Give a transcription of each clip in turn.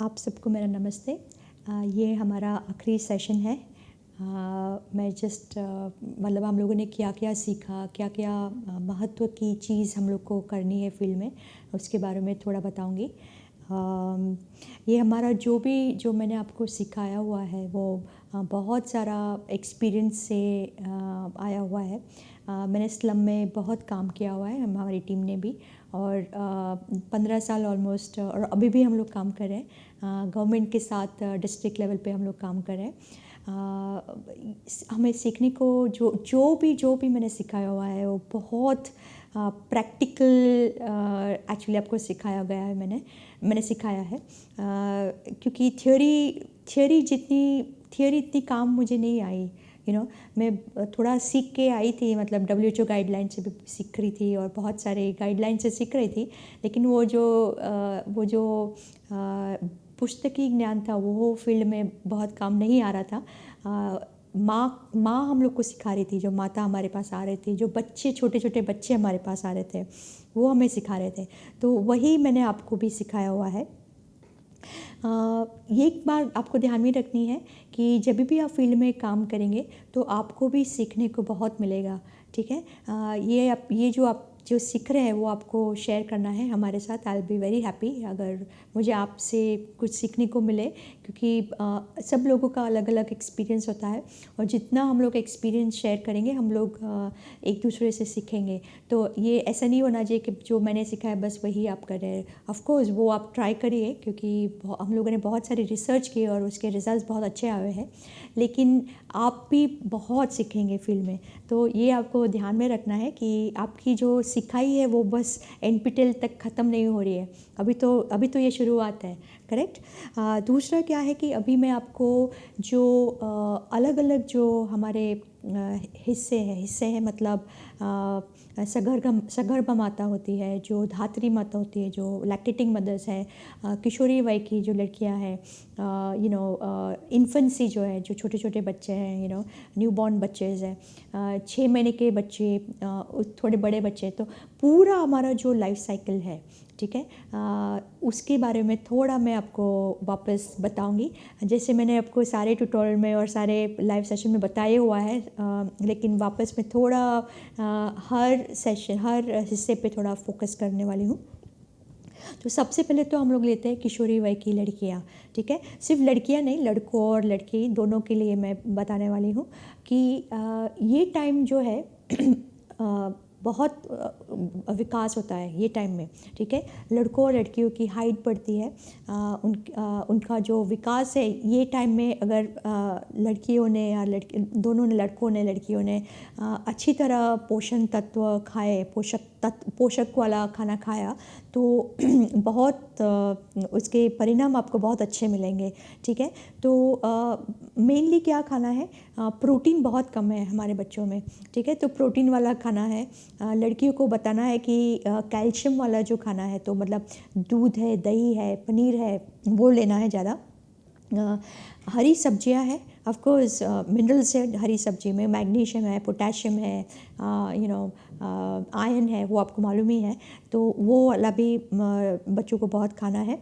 आप सबको मेरा नमस्ते। ये हमारा आखिरी सेशन है। मैं जस्ट मतलब हम लोगों ने क्या क्या सीखा, क्या क्या महत्व की चीज़ हम लोग को करनी है फील्ड में, उसके बारे में थोड़ा बताऊंगी। ये हमारा जो मैंने आपको सिखाया हुआ है वो बहुत सारा एक्सपीरियंस से आया हुआ है। मैंने स्लम में बहुत काम किया हुआ है, हमारी टीम ने भी, और 15 साल ऑलमोस्ट, और अभी भी हम लोग काम कर रहे हैं। गवर्नमेंट के साथ डिस्ट्रिक्ट लेवल पे हम लोग काम कर रहे हैं। हमें सीखने को जो भी मैंने सिखाया हुआ है वो बहुत प्रैक्टिकल एक्चुअली आपको सिखाया गया है। मैंने सिखाया है, क्योंकि थियोरी इतनी काम मुझे नहीं आई। मैं थोड़ा सीख के आई थी, मतलब WHO गाइडलाइन से भी सीख रही थी और बहुत सारे गाइडलाइन से सीख रही थी, लेकिन वो जो पुस्तकीय ज्ञान था वो फील्ड में बहुत काम नहीं आ रहा था। माँ हम लोग को सिखा रही थी, जो माता हमारे पास आ रहे थे, जो छोटे छोटे बच्चे हमारे पास आ रहे थे, वो हमें सिखा रहे थे। तो वही मैंने आपको भी सिखाया हुआ है। ये एक बात आपको ध्यान में रखनी है कि जब भी आप फील्ड में काम करेंगे तो आपको भी सीखने को बहुत मिलेगा। ठीक है, ये जो सीख रहे हैं वो आपको शेयर करना है हमारे साथ। I will be very happy अगर मुझे आपसे कुछ सीखने को मिले, क्योंकि सब लोगों का अलग अलग एक्सपीरियंस होता है, और जितना हम लोग एक्सपीरियंस शेयर करेंगे हम लोग एक दूसरे से सीखेंगे। तो ये ऐसा नहीं होना चाहिए कि जो मैंने सीखा है बस वही आप कर रहे हैं। ऑफ कोर्स वो आप ट्राई करिए, क्योंकि हम लोगों ने बहुत सारी रिसर्च की और उसके रिजल्ट्स बहुत अच्छे आए हैं, लेकिन आप भी बहुत सीखेंगे फील्ड में। तो ये आपको ध्यान में रखना है कि आपकी जो सिखाई है वो बस NPTEL तक ख़त्म नहीं हो रही है, अभी तो ये शुरुआत है। करेक्ट। दूसरा क्या है कि अभी मैं आपको जो अलग अलग जो हमारे हिस्से हैं, मतलब सगर्भ माता होती है, जो धात्री माता होती है, जो लैक्टेटिंग मदर्स है, किशोरी वय की जो लड़कियां हैं, इन्फेंसी जो है, जो छोटे छोटे बच्चे हैं, न्यूबॉर्न बच्चे हैं, 6 महीने के बच्चे, थोड़े बड़े बच्चे, तो पूरा हमारा जो लाइफ साइकिल है, ठीक है, उसके बारे में थोड़ा मैं आपको वापस बताऊंगी। जैसे मैंने आपको सारे ट्यूटोरियल में और सारे लाइव सेशन में बताया हुआ है, लेकिन वापस मैं थोड़ा हर हिस्से पे थोड़ा फोकस करने वाली हूँ। तो सबसे पहले तो हम लोग लेते हैं किशोरी वय की लड़कियाँ। ठीक है, सिर्फ लड़कियाँ नहीं, लड़कों और लड़की दोनों के लिए मैं बताने वाली हूँ कि ये टाइम जो है बहुत विकास होता है ये टाइम में। ठीक है, लड़कों और लड़कियों की हाइट बढ़ती है, उनका जो विकास है ये टाइम में, अगर लड़कियों ने या दोनों ने, लड़कों ने लड़कियों ने अच्छी तरह पोषण तत्व खाए, पोषक वाला खाना खाया, तो बहुत उसके परिणाम आपको बहुत अच्छे मिलेंगे। ठीक है, तो मेनली क्या खाना है, प्रोटीन बहुत कम है हमारे बच्चों में। ठीक है, तो प्रोटीन वाला खाना है। लड़कियों को बताना है कि कैल्शियम वाला जो खाना है, तो मतलब दूध है, दही है, पनीर है, वो लेना है ज़्यादा। हरी सब्जियां हैं, ऑफ कोर्स मिनरल्स है हरी सब्जी में, मैग्नीशियम है, पोटेशियम है, आयरन है, वो आपको मालूम ही है, तो वो वाला भी बच्चों को बहुत खाना है।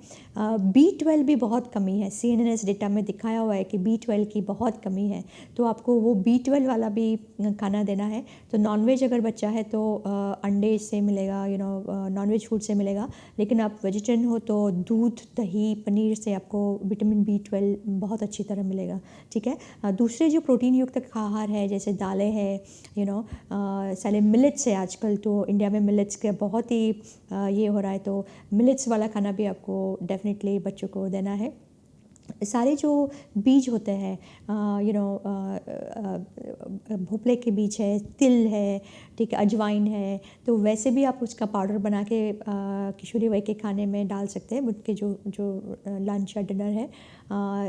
B12 भी बहुत कमी है, CNNS डेटा में दिखाया हुआ है कि B12 की बहुत कमी है, तो आपको वो B12 वाला भी खाना देना है। तो नॉनवेज अगर बच्चा है तो अंडे से मिलेगा, नॉनवेज फूड से मिलेगा, लेकिन आप वेजिटेरियन हो तो दूध, दही, पनीर से आपको विटामिन B12 बहुत अच्छी तरह मिलेगा। ठीक है, दूसरे जो प्रोटीन युक्त आहार है, जैसे दालें हैं, सारे मिलेट्स है, आजकल तो इंडिया में मिलेट्स का बहुत ही ये हो रहा है, तो मिलेट्स वाला खाना भी आपको डेफिनेटली बच्चों को देना है। सारे जो बीज होते हैं, भोपले के बीज है, तिल है, ठीक है, अजवाइन है, तो वैसे भी आप उसका पाउडर बना के किशोरी वय के खाने में डाल सकते हैं। उनके जो लंच या डिनर है,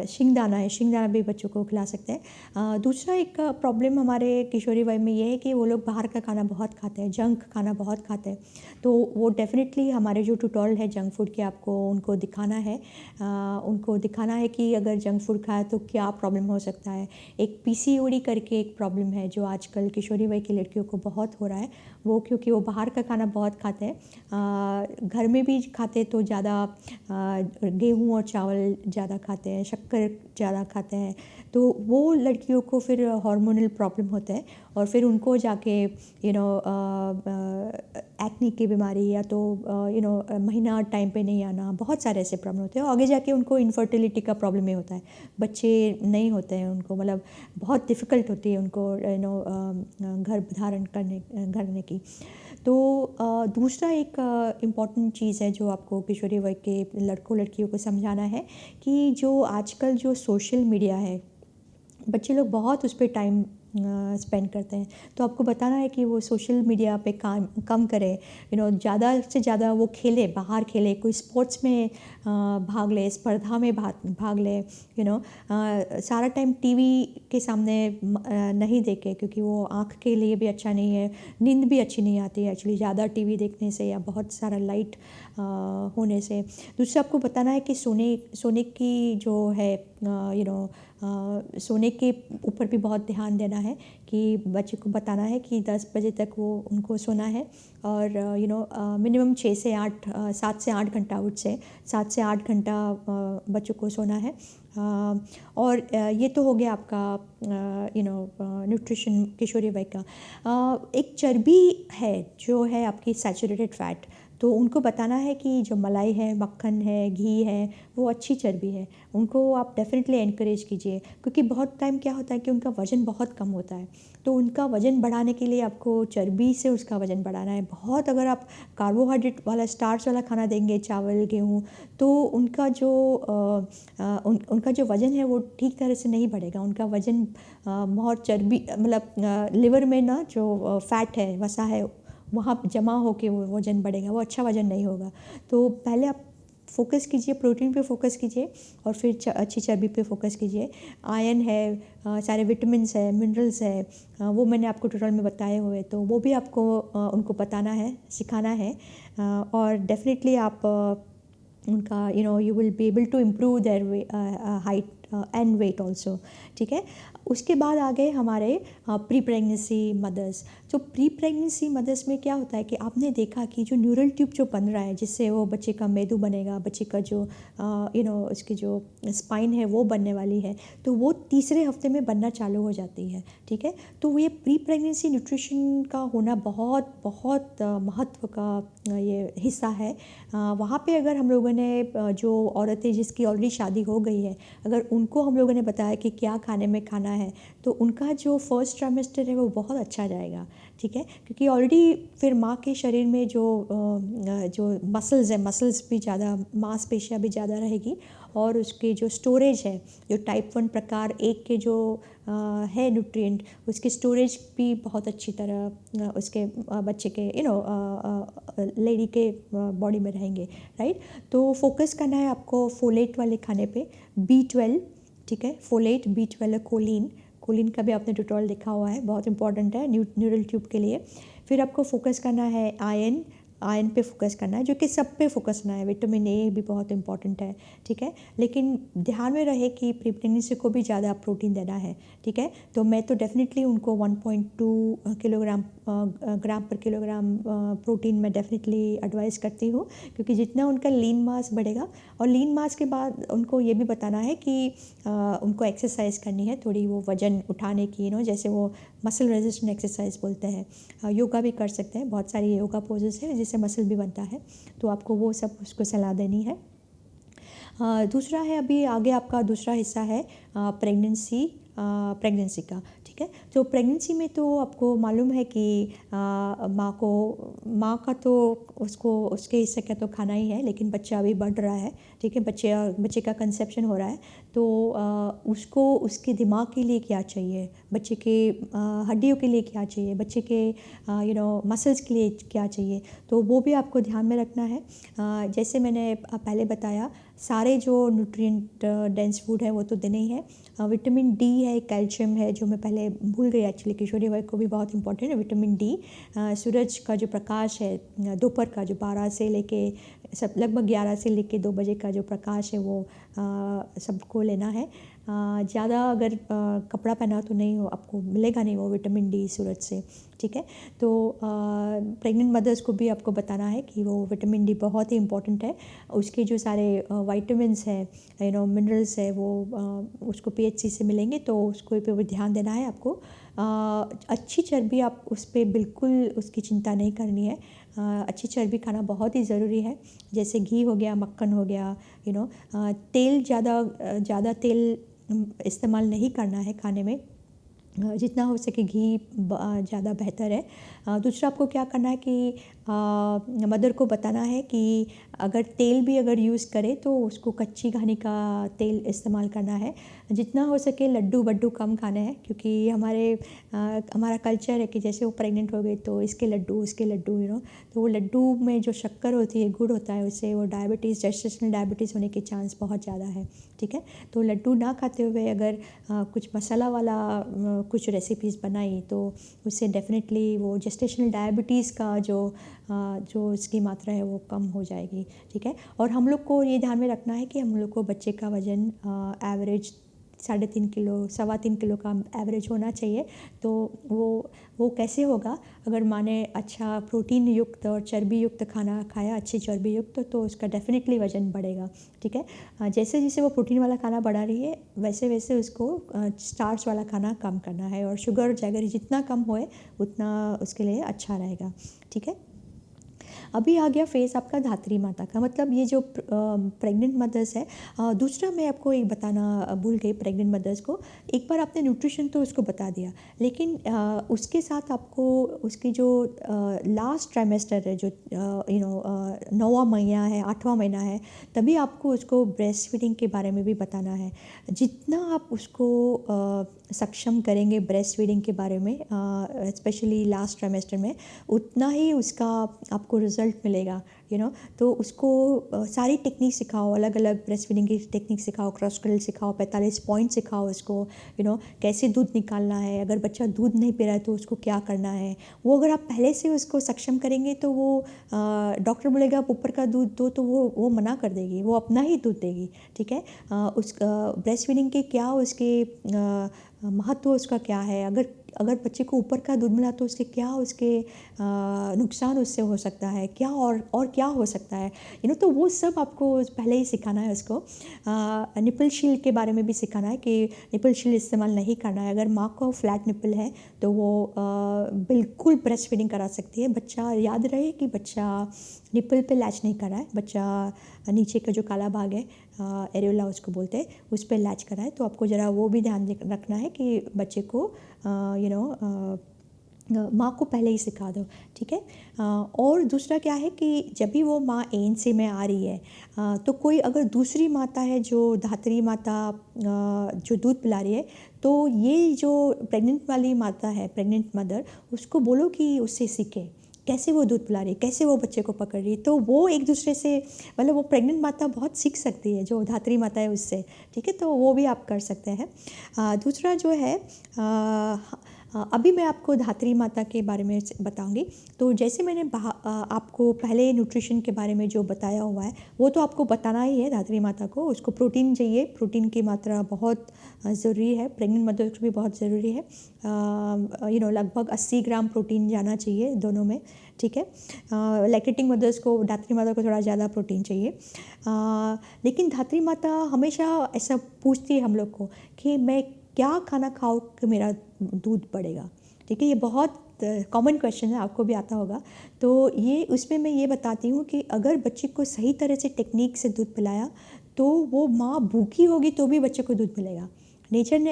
शिंगदाना भी बच्चों को खिला सकते हैं। दूसरा एक प्रॉब्लम हमारे किशोरी वय में ये है कि वो लोग बाहर का खाना बहुत खाते हैं, जंक खाना बहुत खाते हैं, तो वो डेफिनेटली हमारे जो ट्यूटोरियल है जंक फूड के, आपको उनको दिखाना है कि अगर जंक फूड खाए तो क्या प्रॉब्लम हो सकता है। एक पीसीओडी करके एक प्रॉब्लम है जो आजकल किशोरी वय की लड़कियों को बहुत हो रहा है। वो क्योंकि वो बाहर का खाना बहुत खाते हैं, घर में भी खाते तो ज़्यादा गेहूँ और चावल ज़्यादा खाते हैं, शक्कर ज़्यादा खाते हैं, तो वो लड़कियों को फिर हार्मोनल प्रॉब्लम होता है और फिर उनको जाके एक्ने की बीमारी या तो महीना टाइम पे नहीं आना, बहुत सारे ऐसे प्रॉब्लम होते हैं। आगे जाके उनको इनफर्टिलिटी का प्रॉब्लम ही होता है, बच्चे नहीं होते हैं उनको, मतलब बहुत डिफ़िकल्ट होती है उनको गर्भ धारण करने की। तो दूसरा एक इम्पॉर्टेंट चीज़ है जो आपको किशोरी वय के लड़कियों को समझाना है कि जो आजकल जो सोशल मीडिया है, बच्चे लोग बहुत उस पे टाइम स्पेंड करते हैं। तो आपको बताना है कि वो सोशल मीडिया पे काम कम करें, ज़्यादा से ज़्यादा वो खेले, बाहर खेले, कोई स्पोर्ट्स में भाग ले, स्पर्धा में भाग ले, सारा टाइम टीवी के सामने नहीं देखे, क्योंकि वो आँख के लिए भी अच्छा नहीं है, नींद भी अच्छी नहीं आती है एक्चुअली ज़्यादा टीवी देखने से या बहुत सारा लाइट होने से। दूसरा आपको बताना है कि सोने की जो है सोने के ऊपर भी बहुत ध्यान देना है कि बच्चे को बताना है कि 10 बजे तक वो उनको सोना है और मिनिमम 7 से 8 घंटा, उठ से 7 से 8 घंटा बच्चों को सोना है। और ये तो हो गया आपका न्यूट्रिशन किशोरी वय का। एक चर्बी है जो है आपकी सैचुरेटेड फैट, तो उनको बताना है कि जो मलाई है, मक्खन है, घी है, वो अच्छी चर्बी है, उनको आप डेफिनेटली एनकरेज कीजिए, क्योंकि बहुत टाइम क्या होता है कि उनका वज़न बहुत कम होता है। तो उनका वज़न बढ़ाने के लिए आपको चर्बी से उसका वज़न बढ़ाना है। बहुत अगर आप कार्बोहाइड्रेट वाला, स्टार्च वाला खाना देंगे, चावल, गेहूँ, तो उनका जो वज़न है वो ठीक तरह से नहीं बढ़ेगा। उनका वज़न बहुत चर्बी, मतलब लिवर में ना जो फैट है, वसा है, वहाँ जमा होके वो वज़न बढ़ेगा, वो अच्छा वज़न नहीं होगा। तो पहले आप फोकस कीजिए, प्रोटीन पे फोकस कीजिए और फिर अच्छी चर्बी पे फोकस कीजिए। आयरन है, सारे विटामिन्स है, मिनरल्स है, वो मैंने आपको ट्यूटोरियल में बताए हुए, तो वो भी आपको उनको बताना है, सिखाना है। और डेफिनेटली आप उनका you will be able to improve their height and weight also, ठीक है। उसके बाद आ गए हमारे प्री प्रेगनेंसी मदर्स। तो प्री प्रेगनेंसी मदर्स में क्या होता है कि आपने देखा कि जो न्यूरल ट्यूब जो बन रहा है, जिससे वो बच्चे का मेदू बनेगा, बच्चे का जो उसकी जो स्पाइन है वो बनने वाली है, तो वो तीसरे हफ्ते में बनना चालू हो जाती है, ठीक है। तो ये प्री प्रेगनेंसी न्यूट्रिशन का होना बहुत बहुत महत्व का ये हिस्सा है। वहाँ पे अगर हम लोगों ने जो औरतें जिसकी ऑलरेडी शादी हो गई है, अगर उनको हम लोगों ने बताया कि क्या खाने में खाना है, तो उनका जो फर्स्ट ट्राइमेस्टर है वो बहुत अच्छा जाएगा, ठीक है। क्योंकि ऑलरेडी फिर माँ के शरीर में जो मसल्स है, मसल्स भी ज़्यादा, मांसपेशियाँ भी ज़्यादा रहेगी और उसके जो स्टोरेज है, जो टाइप 1 प्रकार 1 के जो है न्यूट्रिएंट, उसकी स्टोरेज भी बहुत अच्छी तरह उसके बच्चे के लेडी के बॉडी में रहेंगे, राइट। तो फोकस करना है आपको फोलेट वाले खाने पे, B12, ठीक है, फोलेट, B12, कोलिन का भी आपने ट्यूटोरियल देखा हुआ है, बहुत इंपॉर्टेंट है न्यूरल ट्यूब के लिए। फिर आपको फोकस करना है आयरन पे फोकस करना है, जो कि सब पे फोकस करना है। विटामिन ए भी बहुत इंपॉर्टेंट है, ठीक है। लेकिन ध्यान में रहे कि प्री प्रेगनेंसी को भी ज़्यादा प्रोटीन देना है, ठीक है। तो मैं तो डेफिनेटली उनको 1.2 ग्राम पर किलोग्राम प्रोटीन मैं डेफिनेटली एडवाइस करती हूँ, क्योंकि जितना उनका लीन मास बढ़ेगा, और लीन मास के बाद उनको ये भी बताना है कि उनको एक्सरसाइज करनी है थोड़ी, वो वज़न उठाने की, जैसे वो मसल रेजिस्टेंट एक्सरसाइज बोलते हैं, योगा भी कर सकते हैं, बहुत सारी योगा पोजेस हैं जिससे मसल भी बनता है, तो आपको वो सब उसको सलाह देनी है। दूसरा है, अभी आगे आपका दूसरा हिस्सा है प्रेगनेंसी का, ठीक है। तो प्रेगनेंसी में तो आपको मालूम है कि माँ का तो उसके हिस्से का तो खाना ही है, लेकिन बच्चा अभी बढ़ रहा है, ठीक है, बच्चे का कंसेप्शन हो रहा है, तो उसको उसके दिमाग के लिए क्या चाहिए, बच्चे के हड्डियों के लिए क्या चाहिए, बच्चे के मसल्स के लिए क्या चाहिए, तो वो भी आपको ध्यान में रखना है। जैसे मैंने पहले बताया, सारे जो न्यूट्रिएंट डेंस फूड है वो तो देने ही है। विटामिन डी है, कैल्शियम है, जो मैं पहले भूल गई एक्चुअली, किशोरी वय को भी बहुत इंपॉर्टेंट है विटामिन डी। सूरज का जो प्रकाश है दोपहर का, जो 12 से लेके सब लगभग 11 से लेके 2 बजे का जो प्रकाश है वो सबको लेना है। ज़्यादा अगर कपड़ा पहना तो नहीं हो, आपको मिलेगा नहीं वो विटामिन डी सूरज से, ठीक है। तो प्रेग्नेंट मदर्स को भी आपको बताना है कि वो विटामिन डी बहुत ही इम्पॉर्टेंट है। उसके जो सारे वाइटामिन्स हैं, मिनरल्स है, वो उसको पीएचसी से मिलेंगे, तो उसको पे भी ध्यान देना है आपको। अच्छी चर्बी, आप उस पर बिल्कुल उसकी चिंता नहीं करनी है। अच्छी चर्बी खाना बहुत ही ज़रूरी है, जैसे घी हो गया, मक्खन हो गया, तेल ज़्यादा तेल इस्तेमाल नहीं करना है खाने में। जितना हो सके घी ज़्यादा बेहतर है। दूसरा आपको क्या करना है कि मदर को बताना है कि अगर तेल भी अगर यूज़ करे तो उसको कच्ची घानी का तेल इस्तेमाल करना है। जितना हो सके लड्डू वड्डू कम खाने हैं, क्योंकि हमारा कल्चर है कि जैसे वो प्रेग्नेंट हो गई तो इसके लड्डू उसके लड्डू, तो वो लड्डू में जो शक्कर होती है, गुड़ होता है, उससे वो डायबिटीज़, जेस्टेशनल डायबिटीज़ होने के चांस बहुत ज़्यादा है, ठीक है। तो लड्डू ना खाते हुए अगर कुछ मसाला वाला कुछ रेसिपीज़ बनाई तो उससे डेफिनेटली वो जेस्टेशनल डायबिटीज़ का जो इसकी मात्रा है वो कम हो जाएगी, ठीक है। और हम लोग को ये ध्यान में रखना है कि हम लोग को बच्चे का वज़न एवरेज 3.5 किलो 3.25 किलो का एवरेज होना चाहिए। तो वो कैसे होगा, अगर माने अच्छा प्रोटीन युक्त और चर्बी युक्त खाना खाया, अच्छी चर्बी युक्त, तो उसका डेफिनेटली वज़न बढ़ेगा, ठीक है। जैसे जैसे वो प्रोटीन वाला खाना बढ़ा रही है वैसे वैसे उसको स्टार्च वाला खाना कम करना है, और शुगर जैगरी जितना कम होए उतना उसके लिए अच्छा रहेगा, ठीक है। अभी आ गया फेज़ आपका धात्री माता का, मतलब ये जो प्रेग्नेंट मदर्स है। दूसरा मैं आपको एक बताना भूल गई प्रेग्नेंट मदर्स को, एक बार आपने न्यूट्रिशन तो उसको बता दिया, लेकिन उसके साथ आपको उसकी जो लास्ट ट्राइमेस्टर है, जो 9वां महीना है, 8वां महीना है, तभी आपको उसको ब्रेस्ट फीडिंग के बारे में भी बताना है। जितना आप उसको सक्षम करेंगे ब्रेस्ट फीडिंग के बारे में, स्पेशली लास्ट ट्राइमेस्टर में, उतना ही उसका आपको रिज़ल्ट मिलेगा, तो उसको सारी टेक्निक सिखाओ, अलग अलग ब्रेस्ट फीडिंग की टेक्निक सिखाओ, क्रॉस क्रल सिखाओ, 45 पॉइंट सिखाओ उसको, कैसे दूध निकालना है, अगर बच्चा दूध नहीं पी रहा है तो उसको क्या करना है। वो अगर आप पहले से उसको सक्षम करेंगे तो वो डॉक्टर बोलेगा आप ऊपर का दूध दो तो वो मना कर देगी, वो अपना ही दूध देगी, ठीक है। उस ब्रेस्ट फीडिंग के क्या उसके महत्व उसका क्या है, अगर बच्चे को ऊपर का दूध मिला तो उसके नुकसान उससे हो सकता है, क्या और क्या हो सकता है, तो वो सब आपको पहले ही सिखाना है उसको। निपल शील्ड के बारे में भी सिखाना है कि निपल शील्ड इस्तेमाल नहीं करना है। अगर माँ को फ्लैट निपल है तो वो बिल्कुल ब्रेस्ट फीडिंग करा सकती है। बच्चा याद रहे कि बच्चा निपल पे लैच नहीं कर रहा है, बच्चा नीचे का जो काला भाग है, एरियोला उसको बोलते हैं, उस पर लैच करा है। तो आपको ज़रा वो भी ध्यान रखना है कि बच्चे को माँ को पहले ही सिखा दो, ठीक है। और दूसरा क्या है कि जब भी वो माँ एएनसी में आ रही है तो कोई अगर दूसरी माता है जो धात्री माता जो दूध पिला रही है, तो ये जो प्रेग्नेंट वाली माता है, प्रेग्नेंट मदर, उसको बोलो कि उससे सीखे कैसे वो दूध पिला रही है, कैसे वो बच्चे को पकड़ रही है। तो वो एक दूसरे से, मतलब वो प्रेग्नेंट माता बहुत सीख सकती है जो धात्री माता है उससे, ठीक है। तो वो भी आप कर सकते हैं। दूसरा जो है, अभी मैं आपको धात्री माता के बारे में बताऊंगी। तो जैसे मैंने आपको पहले न्यूट्रिशन के बारे में जो बताया हुआ है वो तो आपको बताना ही है। धात्री माता को उसको प्रोटीन चाहिए, प्रोटीन की मात्रा बहुत ज़रूरी है, प्रेग्नेंट मदर को भी बहुत ज़रूरी है। लगभग 80 ग्राम प्रोटीन जाना चाहिए दोनों में, ठीक है। लैक्टेटिंग मदर्स को, धात्री माता को थोड़ा ज़्यादा प्रोटीन चाहिए। लेकिन धात्री माता हमेशा ऐसा पूछती है हम लोग को कि मैं क्या खाना खाऊं कि मेरा दूध बढ़ेगा, ठीक है। ये बहुत कॉमन क्वेश्चन है, आपको भी आता होगा। तो उसमें मैं ये बताती हूँ कि अगर बच्चे को सही तरह से टेक्निक से दूध पिलाया तो वो माँ भूखी होगी तो भी बच्चे को दूध मिलेगा। नेचर ने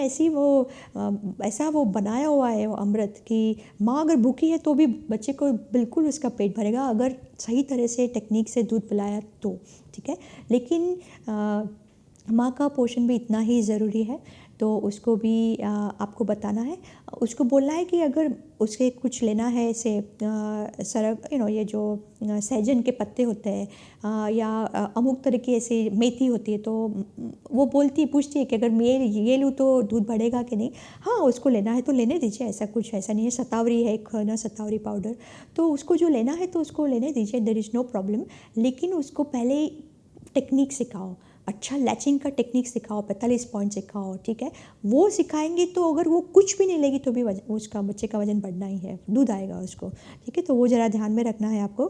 ऐसा वो बनाया हुआ है वो अमृत कि माँ अगर भूखी है तो भी बच्चे को बिल्कुल उसका पेट भरेगा, अगर सही तरह से टेक्निक से दूध पिलाया तो, ठीक है। लेकिन माँ का पोषण भी इतना ही ज़रूरी है, तो उसको भी आपको बताना है। उसको बोलना है कि अगर उसके कुछ लेना है ऐसे सरग ये जो सहजन के पत्ते होते हैं, या अमुक तरह की ऐसी मेथी होती है, तो वो पूछती है कि अगर मैं ये लूँ तो दूध बढ़ेगा कि नहीं। हाँ, उसको लेना है तो लेने दीजिए, ऐसा नहीं है। शतावरी है एक ना, शतावरी पाउडर, तो उसको जो लेना है तो उसको लेने दीजिए, देयर इज़ नो प्रॉब्लम। लेकिन उसको पहले टेक्निक सिखाओ, अच्छा लैचिंग का टेक्निक सिखाओ, 45 पॉइंट सिखाओ, ठीक है। वो सिखाएंगे तो अगर वो कुछ भी नहीं लेगी तो भी उसका बच्चे का वजन बढ़ना ही है, दूध आएगा उसको, ठीक है। तो वो ज़रा ध्यान में रखना है आपको।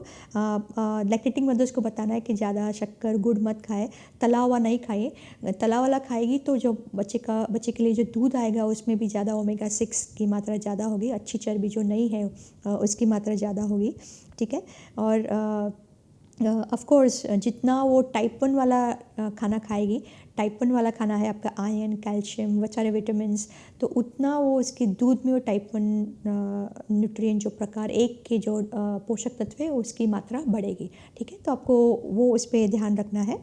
लैक्टेटिंग मदर्स को बताना है कि ज़्यादा शक्कर गुड़ मत खाए, तला हुआ नहीं खाइए। तला वाला खाएगी तो जो बच्चे के लिए जो दूध आएगा उसमें भी ज़्यादा ओमेगा 6 की मात्रा ज़्यादा होगी, अच्छी चर्बी जो नहीं है उसकी मात्रा ज़्यादा होगी, ठीक है। और ऑफ कोर्स जितना वो टाइप 1 वाला खाना खाएगी, टाइप 1 वाला खाना है आपका आयरन, कैल्शियम, बहुत सारे विटामिन्स, तो उतना वो उसके दूध में वो टाइप 1 न्यूट्रिएंट जो प्रकार एक के जो पोषक तत्व है उसकी मात्रा बढ़ेगी, ठीक है। तो आपको वो उस पर ध्यान रखना है।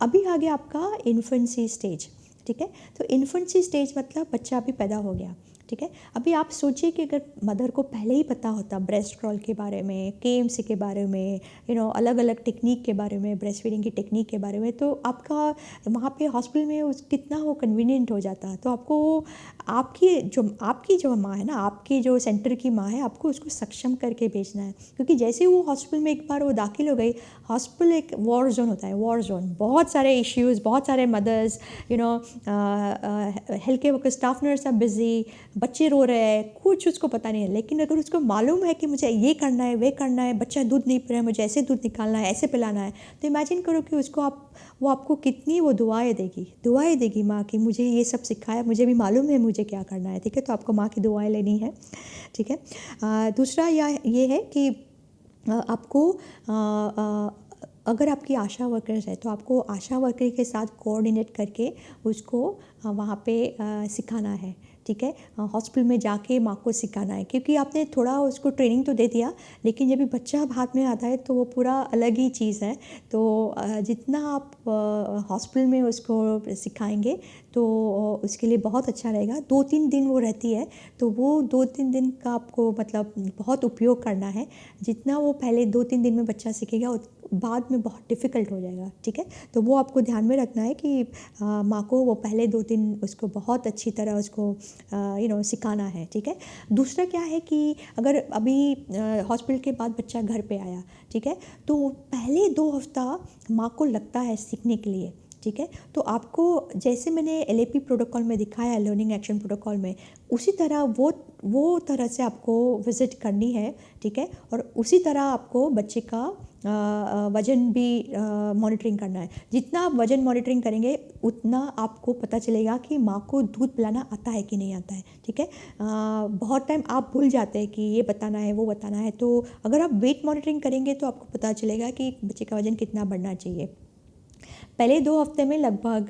अभी आ गया आपका इन्फेंसी स्टेज, ठीक है। तो इन्फेंसी स्टेज मतलब बच्चा अभी पैदा हो गया, ठीक है। अभी आप सोचिए कि अगर मदर को पहले ही पता होता ब्रेस्ट रोल के बारे में, केएमसी के बारे में, अलग अलग टेक्निक के बारे में, ब्रेस्ट फीडिंग की टेक्निक के बारे में, तो आपका वहाँ पे हॉस्पिटल में कितना वो कन्वीनियंट हो जाता। तो आपको आपकी जो माँ है ना, आपकी जो सेंटर की माँ है, आपको उसको सक्षम करके भेजना है। क्योंकि जैसे वो हॉस्पिटल में एक बार वो दाखिल हो गई, हॉस्पिटल एक वॉर जोन होता है, वॉर जोन, बहुत सारे इश्यूज़, बहुत सारे mothers, health care worker, staff nurse are busy, बच्चे रो रहे हैं, कुछ उसको पता नहीं है। लेकिन अगर उसको मालूम है कि मुझे ये करना है, वे करना है, बच्चा दूध नहीं पी रहा है, मुझे ऐसे दूध निकालना है, ऐसे पिलाना है, तो इमेजिन करो कि वो आपको कितनी वो दुआएं देगी माँ की, मुझे ये सब सिखाया, मुझे भी मालूम है मुझे क्या करना है, ठीक है। तो आपको माँ की दुआएं लेनी है, ठीक है। दूसरा ये है कि आपको अगर आपकी आशा वर्कर्स है तो आपको आशा वर्कर के साथ कोऑर्डिनेट करके उसको वहाँ पे सिखाना है, ठीक है। हॉस्पिटल में जाके माँ को सिखाना है, क्योंकि आपने थोड़ा उसको ट्रेनिंग तो दे दिया, लेकिन जब भी बच्चा हाथ में आता है तो वो पूरा अलग ही चीज़ है। तो जितना आप हॉस्पिटल में उसको सिखाएंगे तो उसके लिए बहुत अच्छा रहेगा। 2-3 दिन वो रहती है, तो वो 2-3 दिन का आपको मतलब बहुत उपयोग करना है। जितना वो पहले 2-3 दिन में बच्चा सीखेगा, बाद में बहुत डिफ़िकल्ट हो जाएगा, ठीक है। तो वो आपको ध्यान में रखना है कि माँ को वो पहले 2 दिन उसको बहुत अच्छी तरह उसको सिखाना है, ठीक है। दूसरा क्या है कि अगर अभी हॉस्पिटल के बाद बच्चा घर पे आया, ठीक है, तो पहले 2 हफ्ता माँ को लगता है सीखने के लिए, ठीक है। तो आपको जैसे मैंने एलएपी प्रोटोकॉल में दिखाया, लर्निंग एक्शन प्रोटोकॉल में, उसी तरह वो तरह से आपको विज़िट करनी है, ठीक है। और उसी तरह आपको बच्चे का वज़न भी मॉनिटरिंग करना है। जितना आप वज़न मॉनिटरिंग करेंगे उतना आपको पता चलेगा कि माँ को दूध पिलाना आता है कि नहीं आता है, ठीक है। बहुत टाइम आप भूल जाते हैं कि ये बताना है, वो बताना है। तो अगर आप वेट मॉनिटरिंग करेंगे तो आपको पता चलेगा कि बच्चे का वज़न कितना बढ़ना चाहिए। पहले 2 हफ्ते में लगभग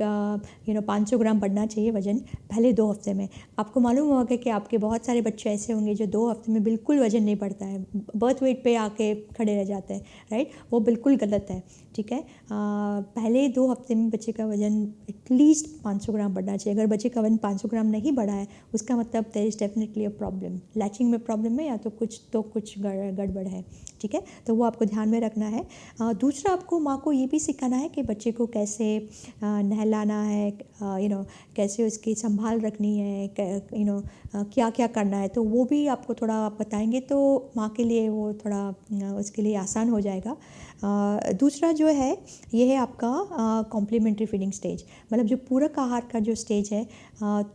500 ग्राम बढ़ना चाहिए वज़न, पहले 2 हफ्ते में। आपको मालूम होगा कि आपके बहुत सारे बच्चे ऐसे होंगे जो 2 हफ्ते में बिल्कुल वज़न नहीं बढ़ता है, बर्थ वेट पे आके खड़े रह जाते हैं, राइट। वो बिल्कुल गलत है, ठीक है। पहले 2 हफ्ते में बच्चे का वज़न एटलीस्ट 500 ग्राम बढ़ना चाहिए। अगर बच्चे का वज़न 500 ग्राम नहीं बढ़ा है, उसका मतलब there is definitely a problem, latching में प्रॉब्लम है, या तो कुछ गड़बड़ है, ठीक है। तो वो आपको ध्यान में रखना है। दूसरा, आपको माँ को ये भी सिखाना है कि बच्चे को कैसे नहलाना है, कैसे उसकी संभाल रखनी है, क्या क्या करना है, तो वो भी आपको थोड़ा आप बताएंगे तो माँ के लिए वो थोड़ा उसके लिए आसान हो जाएगा। दूसरा जो है ये है आपका कॉम्प्लीमेंट्री फीडिंग स्टेज, मतलब जो पूरक आहार का जो स्टेज है।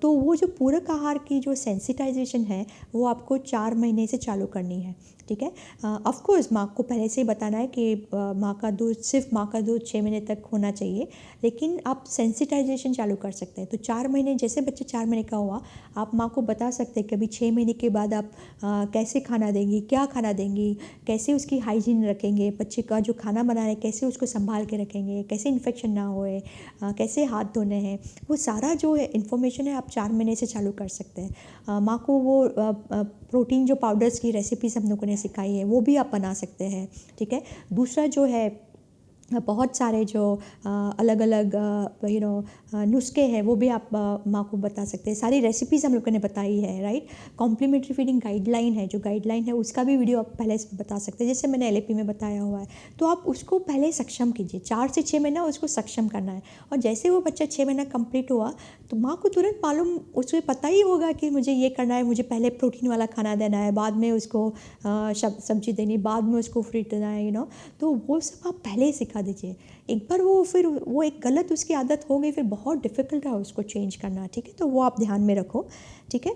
तो वो जो पूरक आहार की जो सेंसिटाइजेशन है वो आपको 4 महीने से चालू करनी है, ठीक है। ऑफ कोर्स माँ को पहले से ही बताना है कि सिर्फ माँ का दूध 6 महीने तक होना चाहिए, लेकिन आप सेंसिटाइजेशन चालू कर सकते हैं। तो 4 महीने, जैसे बच्चे 4 महीने का हुआ, आप माँ को बता सकते हैं कि अभी 6 महीने के बाद आप कैसे खाना देंगी, क्या खाना देंगी, कैसे उसकी हाइजीन रखेंगे, बच्चे का जो खाना बना रहे कैसे उसको संभाल के रखेंगे, कैसे इन्फेक्शन ना होए, कैसे हाथ धोने हैं, वो सारा जो है इन्फॉर्मेशन है आप 4 महीने से चालू कर सकते हैं। माँ को वो प्रोटीन जो पाउडर्स की रेसिपीज़ हम लोगों ने सिखाई है वो भी आप बना सकते हैं, ठीक है। दूसरा जो है बहुत सारे जो अलग अलग नुस्खे हैं वो भी आप माँ को बता सकते हैं। सारी रेसिपीज़ हम लोगों ने बताई है, राइट। कॉम्प्लीमेंट्री फीडिंग गाइडलाइन है, जो गाइडलाइन है उसका भी वीडियो आप पहले से बता सकते हैं, जैसे मैंने LAP में बताया हुआ है। तो आप उसको पहले सक्षम कीजिए, 4 से 6 महीना उसको सक्षम करना है। और जैसे वो बच्चा 6 महीना कंप्लीट हुआ तो माँ को तुरंत मालूम, उसे पता ही होगा कि मुझे ये करना है, मुझे पहले प्रोटीन वाला खाना देना है, बाद में उसको सब्जी देनी, बाद में उसको फ्रूट देना है, तो वो सब आप पहले ही सिखा दीजिए। एक बार फिर वो एक गलत उसकी आदत हो गई, फिर बहुत डिफ़िकल्ट है उसको चेंज करना, ठीक है। तो वो आप ध्यान में रखो, ठीक है।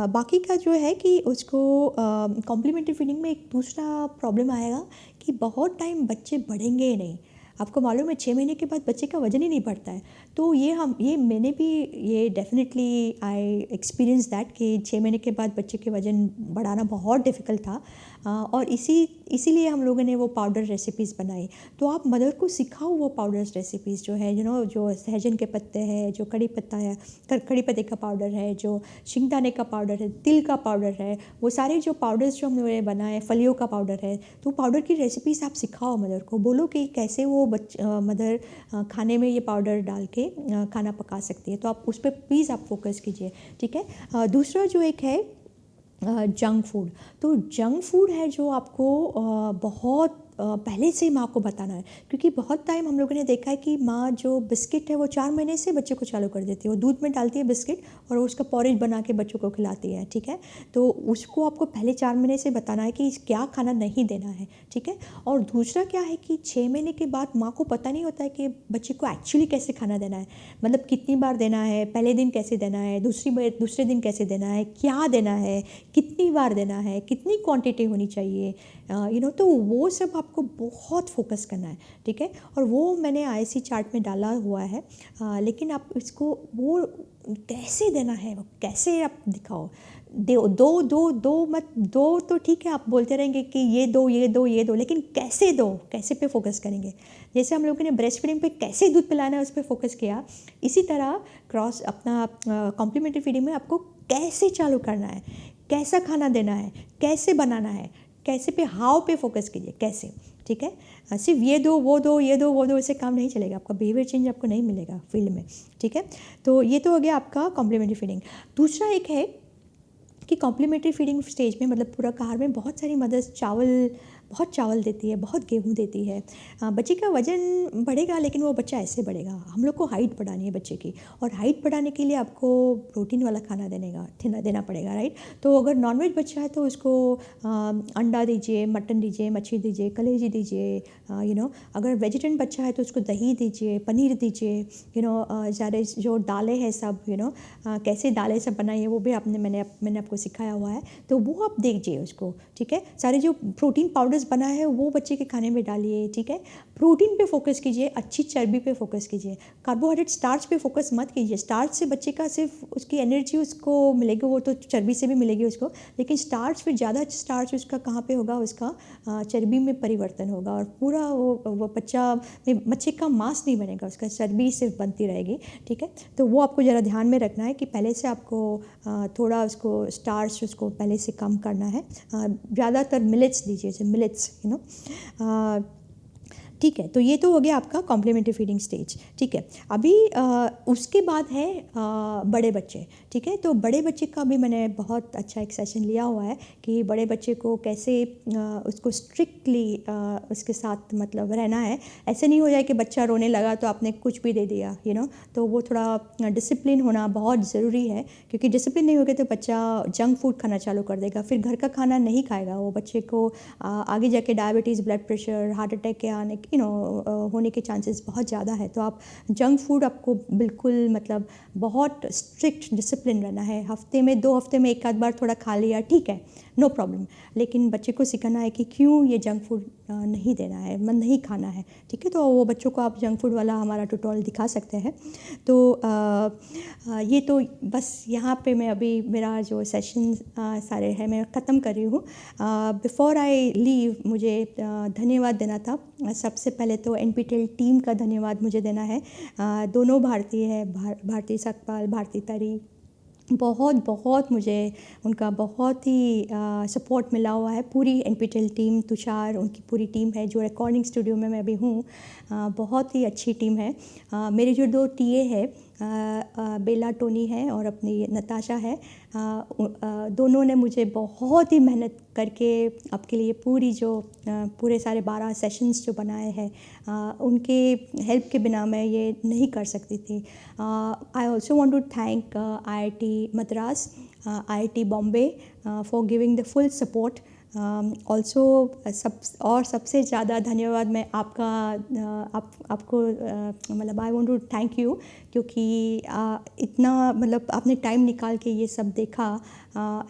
बाकी का जो है कि उसको कॉम्प्लीमेंट्री फीडिंग में एक दूसरा प्रॉब्लम आएगा कि बहुत टाइम बच्चे बढ़ेंगे ही नहीं। आपको मालूम है 6 महीने के बाद बच्चे का वज़न ही नहीं बढ़ता है। तो ये मैंने भी ये डेफिनेटली आई एक्सपीरियंस दैट कि 6 महीने के बाद बच्चे के वज़न बढ़ाना बहुत डिफ़िकल्ट था। और इसीलिए हम लोगों ने वो पाउडर रेसिपीज़ बनाई। तो आप मदर को सिखाओ वो पाउडर्स रेसिपीज़ जो है, जो सहजन के पत्ते हैं, जो कड़ी पत्ता है, कड़ी पत्ते का पाउडर है, जो शिंगदाने का पाउडर है, तिल का पाउडर है, वो सारे जो पाउडर्स जो हम लोगों ने बनाए, फलियों का पाउडर है, तो पाउडर की रेसिपीज़ आप सिखाओ मदर को। बोलो कि कैसे वो मदर खाने में ये पाउडर डाल के खाना पका सकती है। तो आप उस पर प्लीज़ आप फोकस कीजिए, ठीक है। दूसरा जो एक है जंक फूड। तो जंक फूड है जो आपको बहुत पहले से माँ को बताना है, क्योंकि बहुत टाइम हम लोगों ने देखा है कि माँ जो बिस्किट है वो 4 महीने से बच्चे को चालू कर देती है। वो दूध में डालती है बिस्किट और उसका पॉरेज बना के बच्चों को खिलाती है, ठीक है। तो उसको आपको पहले 4 महीने से बताना है कि क्या खाना नहीं देना है, ठीक है। और दूसरा क्या है कि 6 महीने के बाद माँ को पता नहीं होता है कि बच्चे को एक्चुअली कैसे खाना देना है, मतलब कितनी बार देना है, पहले दिन कैसे देना है, दूसरे दिन कैसे देना है, क्या देना है, कितनी बार देना है, कितनी क्वांटिटी होनी चाहिए, तो वो सब आपको बहुत फोकस करना है, ठीक है। और वो मैंने IC चार्ट में डाला हुआ है। लेकिन आप इसको वो कैसे देना है, वो कैसे आप दिखाओ। दो मत दो, तो ठीक है आप बोलते रहेंगे कि ये दो ये दो ये दो, लेकिन कैसे दो, कैसे पे फोकस करेंगे। जैसे हम लोगों ने ब्रेस्ट फीडिंग पे कैसे दूध पिलाना है उस पर फोकस किया, इसी तरह अपना कॉम्प्लीमेंट्री फीडिंग में आपको कैसे चालू करना है, कैसा खाना देना है, कैसे बनाना है, कैसे पे हाउ पे फोकस कीजिए, कैसे, ठीक है। सिर्फ ये दो वो दो ये दो वो दो, इससे काम नहीं चलेगा, आपका बिहेवियर चेंज आपको नहीं मिलेगा फील्ड में, ठीक है। तो ये तो हो गया आपका कॉम्प्लीमेंट्री फीडिंग। दूसरा एक है कि कॉम्प्लीमेंट्री फीडिंग स्टेज में, मतलब पूरक आहार में बहुत सारी मदर्स बहुत चावल देती है, बहुत गेहूँ देती है। बच्चे का वज़न बढ़ेगा लेकिन वो बच्चा ऐसे बढ़ेगा। हम लोग को हाइट बढ़ानी है बच्चे की, और हाइट बढ़ाने के लिए आपको प्रोटीन वाला खाना देना पड़ेगा, राइट। तो अगर नॉनवेज बच्चा है तो उसको अंडा दीजिए, मटन दीजिए, मछली दीजिए, कलेजी दीजिए। अगर वेजिटेरियन बच्चा है तो उसको दही दीजिए, पनीर दीजिए। ज़्यादा जो दालें हैं सब, कैसे दालें सब बनाइए वो भी मैंने आपको सिखाया हुआ है, तो वो आप दीजिए उसको, ठीक है। सारे जो प्रोटीन पाउडर्स बना है वो बच्चे के खाने में डालिए, ठीक है। प्रोटीन पे फोकस कीजिए, अच्छी चर्बी पे फोकस कीजिए। कार्बोहाइड्रेट स्टार्च पे फोकस मत कीजिए। स्टार्च से बच्चे का सिर्फ उसकी एनर्जी उसको मिलेगी, वो तो चर्बी से भी मिलेगी उसको, लेकिन स्टार्च फिर ज़्यादा स्टार्च उसका कहाँ पे होगा, उसका चर्बी में परिवर्तन होगा, और पूरा वो बच्चे का मांस नहीं बनेगा, उसका चर्बी सिर्फ बनती रहेगी, ठीक है। तो वो आपको ज़रा ध्यान में रखना है कि पहले से आपको थोड़ा उसको स्टार्च उसको पहले से कम करना है। ज़्यादातर मिलेट्स दीजिए, जैसे मिलेट्स, ठीक है। तो ये तो हो गया आपका कॉम्प्लीमेंट्री फीडिंग स्टेज, ठीक है। अभी उसके बाद है बड़े बच्चे, ठीक है। तो बड़े बच्चे का भी मैंने बहुत अच्छा एक सेशन लिया हुआ है कि बड़े बच्चे को कैसे उसको स्ट्रिक्टली उसके साथ मतलब रहना है। ऐसे नहीं हो जाए कि बच्चा रोने लगा तो आपने कुछ भी दे दिया, तो वो थोड़ा डिसिप्लिन होना बहुत ज़रूरी है, क्योंकि डिसिप्लिन नहीं होगा तो बच्चा जंक फूड खाना चालू कर देगा, फिर घर का खाना नहीं खाएगा। वो बच्चे को आगे जाके diabetes, blood pressure, heart attack के होने के चांसेस बहुत ज़्यादा है। तो आप जंक फूड आपको बिल्कुल मतलब बहुत स्ट्रिक्ट डिसिप्लिन रहना है। हफ्ते में 2 हफ्ते में एक आध बार थोड़ा खा लिया, ठीक है, नो प्रॉब्लम, लेकिन बच्चे को सिखाना है कि क्यों ये जंक फूड नहीं देना है, नहीं खाना है, ठीक है। तो वो बच्चों को आप जंक फूड वाला हमारा ट्यूटोरियल दिखा सकते हैं। तो ये तो बस यहाँ पे मैं अभी मेरा जो सेशन सारे हैं मैं ख़त्म कर रही हूँ। बिफोर आई लीव मुझे धन्यवाद देना था। सबसे पहले तो NPTEL टीम का धन्यवाद मुझे देना है। दोनों भारतीय है, भारती सकपाल, भारती तरी, बहुत बहुत मुझे उनका बहुत ही सपोर्ट मिला हुआ है। पूरी एनपीटीईएल टीम, तुषार, उनकी पूरी टीम है, जो रिकॉर्डिंग स्टूडियो में मैं अभी हूँ, बहुत ही अच्छी टीम है। मेरे जो 2 टीए है, बेला टोनी है और अपनी नताशा है, दोनों ने मुझे बहुत ही मेहनत करके आपके लिए पूरे सारे 12 सेशंस जो बनाए हैं, उनके हेल्प के बिना मैं ये नहीं कर सकती थी। I also want to thank IIT Madras, IIT Bombay for giving the full support. Also सबसे ज़्यादा धन्यवाद मैं आपको मतलब I want to thank you, क्योंकि इतना मतलब आपने टाइम निकाल के ये सब देखा।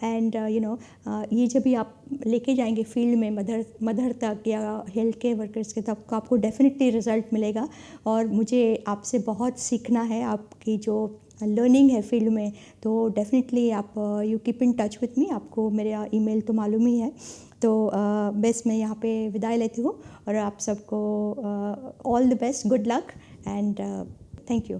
एंड ये जब भी आप लेके जाएंगे फील्ड में मदर तक या हेल्थ केयर वर्कर्स के तक, तो आपको डेफिनेटली रिज़ल्ट मिलेगा। और मुझे आपसे बहुत सीखना है, आपकी जो लर्निंग है फील्ड में, तो डेफिनेटली आप you keep in touch with me. आपको मेरा ईमेल तो मालूम ही है। तो बस मैं यहाँ पे विदाई लेती हूँ और आप सबको all the best, good luck and thank you.